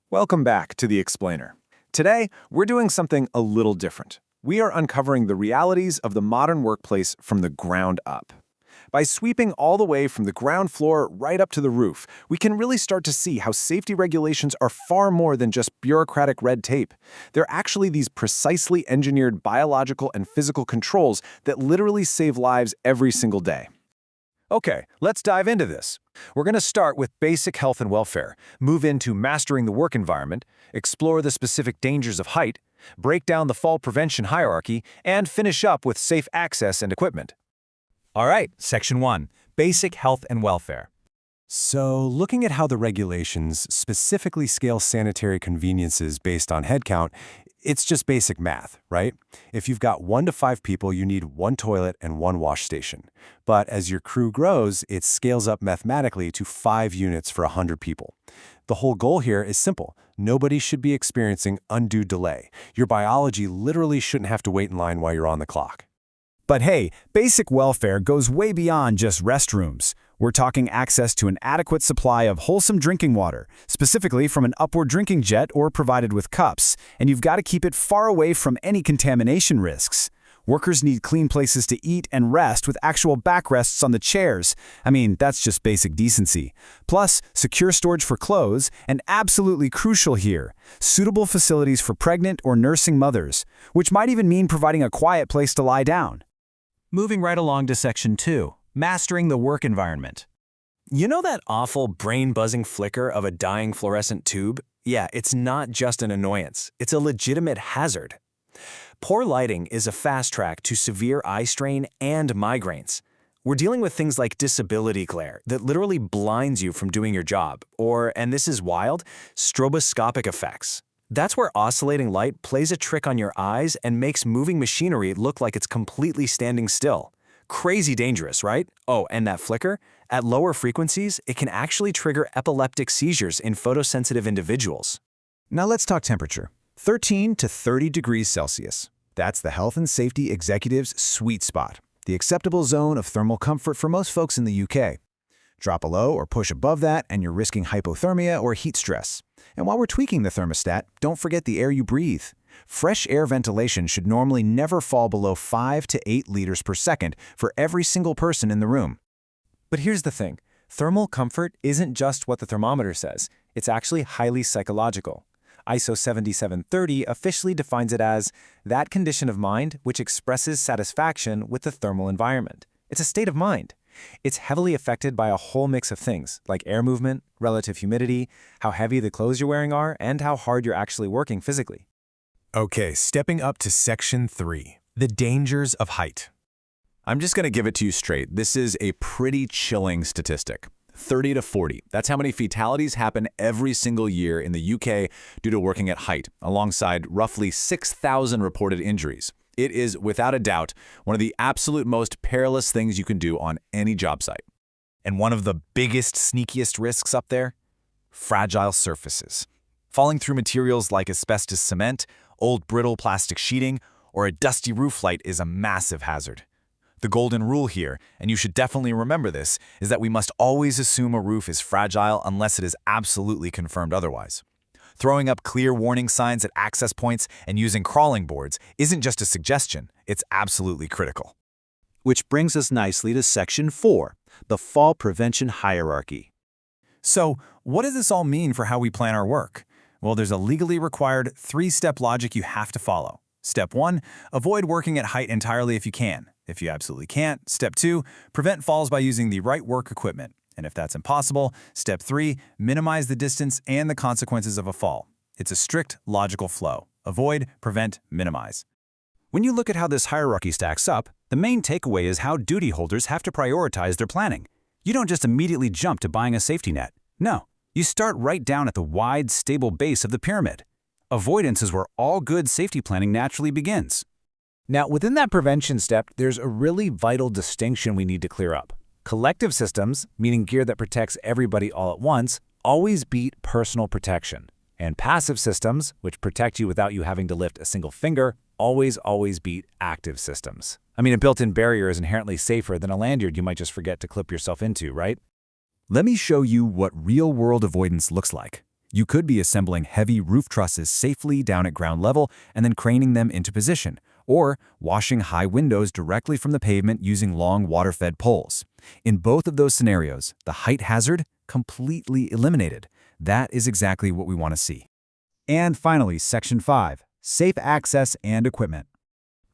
Welcome back to The Explainer. Today, we're doing something a little different. We are uncovering the realities of the modern workplace from the ground up. By sweeping all the way from the ground floor right up to the roof, we can really start to see how safety regulations are far more than just bureaucratic red tape. They're actually these precisely engineered biological and physical controls that literally save lives every single day. Okay, let's dive into this. We're going to start with basic health and welfare, move into mastering the work environment, explore the specific dangers of height, break down the fall prevention hierarchy, and finish up with safe access and equipment. All right, Section 1, Basic Health and Welfare. So, looking at how the regulations specifically scale sanitary conveniences based on headcount, it's just basic math, right? If you've got 1 to 5 people, you need 1 toilet and 1 wash station. But as your crew grows, it scales up mathematically to 5 units for 100 people. The whole goal here is simple. Nobody should be experiencing undue delay. Your biology literally shouldn't have to wait in line while you're on the clock. But hey, basic welfare goes way beyond just restrooms. We're talking access to an adequate supply of wholesome drinking water, specifically from an upward drinking jet or provided with cups, and you've got to keep it far away from any contamination risks. Workers need clean places to eat and rest with actual backrests on the chairs. I mean, that's just basic decency. Plus, secure storage for clothes, and absolutely crucial here, suitable facilities for pregnant or nursing mothers, which might even mean providing a quiet place to lie down. Moving right along to Section 2, Mastering the Work Environment. You know that awful brain-buzzing flicker of a dying fluorescent tube? Yeah, it's not just an annoyance. It's a legitimate hazard. Poor lighting is a fast track to severe eye strain and migraines. We're dealing with things like disability glare that literally blinds you from doing your job, or, and this is wild, stroboscopic effects. That's where oscillating light plays a trick on your eyes and makes moving machinery look like it's completely standing still. Crazy dangerous, right? Oh, and that flicker? At lower frequencies, it can actually trigger epileptic seizures in photosensitive individuals. Now let's talk temperature. 13 to 30 degrees Celsius. That's the health and safety executive's sweet spot, the acceptable zone of thermal comfort for most folks in the UK. Drop below or push above that and you're risking hypothermia or heat stress. And while we're tweaking the thermostat, don't forget the air you breathe. Fresh air ventilation should normally never fall below 5 to 8 liters per second for every single person in the room. But here's the thing. Thermal comfort isn't just what the thermometer says. It's actually highly psychological. ISO 7730 officially defines it as that condition of mind which expresses satisfaction with the thermal environment. It's a state of mind. It's heavily affected by a whole mix of things, like air movement, relative humidity, how heavy the clothes you're wearing are, and how hard you're actually working physically. Okay, stepping up to Section 3, the dangers of height. I'm just going to give it to you straight. This is a pretty chilling statistic. 30 to 40. That's how many fatalities happen every single year in the UK due to working at height, alongside roughly 6,000 reported injuries. It is, without a doubt, one of the absolute most perilous things you can do on any job site. And one of the biggest, sneakiest risks up there? Fragile surfaces. Falling through materials like asbestos cement, old brittle plastic sheeting, or a dusty roof light is a massive hazard. The golden rule here, and you should definitely remember this, is that we must always assume a roof is fragile unless it is absolutely confirmed otherwise. Throwing up clear warning signs at access points and using crawling boards isn't just a suggestion, it's absolutely critical. Which brings us nicely to Section 4, the fall prevention hierarchy. So, what does this all mean for how we plan our work? Well, there's a legally required 3-step logic you have to follow. Step 1, avoid working at height entirely if you can. If you absolutely can't, Step 2, prevent falls by using the right work equipment. And if that's impossible, Step 3, minimize the distance and the consequences of a fall. It's a strict, logical flow. Avoid, prevent, minimize. When you look at how this hierarchy stacks up, the main takeaway is how duty holders have to prioritize their planning. You don't just immediately jump to buying a safety net. No, you start right down at the wide, stable base of the pyramid. Avoidance is where all good safety planning naturally begins. Now, within that prevention step, there's a really vital distinction we need to clear up. Collective systems, meaning gear that protects everybody all at once, always beat personal protection. And passive systems, which protect you without you having to lift a single finger, always beat active systems. I mean, a built-in barrier is inherently safer than a lanyard you might just forget to clip yourself into, right? Let me show you what real-world avoidance looks like. You could be assembling heavy roof trusses safely down at ground level and then craning them into position, or washing high windows directly from the pavement using long water-fed poles. In both of those scenarios, the height hazard completely eliminated. That is exactly what we want to see. And finally, Section 5, safe access and equipment.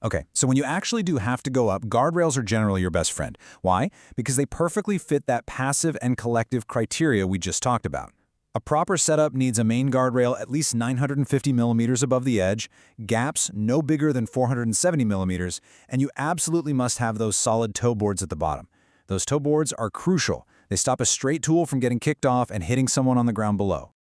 Okay, so when you actually do have to go up, guardrails are generally your best friend. Why? Because they perfectly fit that passive and collective criteria we just talked about. A proper setup needs a main guardrail at least 950 millimeters above the edge, gaps no bigger than 470 millimeters, and you absolutely must have those solid toe boards at the bottom. Those toe boards are crucial. They stop a straight tool from getting kicked off and hitting someone on the ground below.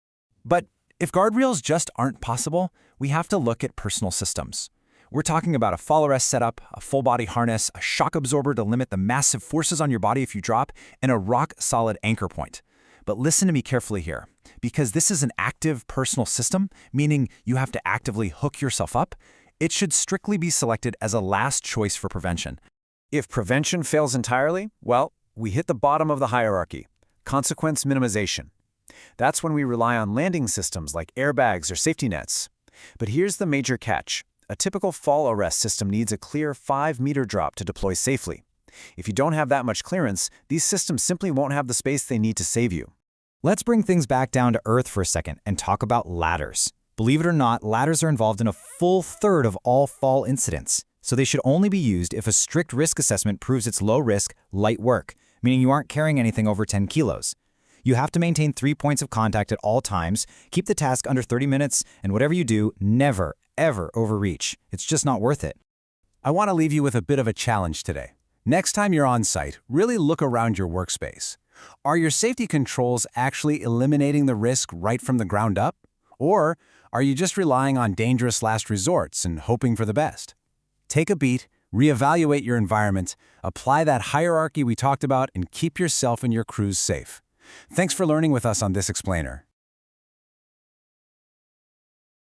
But if guardrails just aren't possible, we have to look at personal systems. We're talking about a fall arrest setup, a full-body harness, a shock absorber to limit the massive forces on your body if you drop, and a rock-solid anchor point. But listen to me carefully here, because this is an active personal system, meaning you have to actively hook yourself up. It should strictly be selected as a last choice for prevention. If prevention fails entirely, well, we hit the bottom of the hierarchy, consequence minimization. That's when we rely on landing systems like airbags or safety nets. But here's the major catch. A typical fall arrest system needs a clear 5-meter drop to deploy safely. If you don't have that much clearance, these systems simply won't have the space they need to save you. Let's bring things back down to earth for a second and talk about ladders. Believe it or not, ladders are involved in a full third of all fall incidents, so they should only be used if a strict risk assessment proves it's low risk, light work, meaning you aren't carrying anything over 10 kilos. You have to maintain 3 points of contact at all times, keep the task under 30 minutes, and whatever you do, never, ever overreach. It's just not worth it. I want to leave you with a bit of a challenge today. Next time you're on site, really look around your workspace. Are your safety controls actually eliminating the risk right from the ground up? Or are you just relying on dangerous last resorts and hoping for the best? Take a beat, reevaluate your environment, apply that hierarchy we talked about, and keep yourself and your crews safe. Thanks for learning with us on this explainer.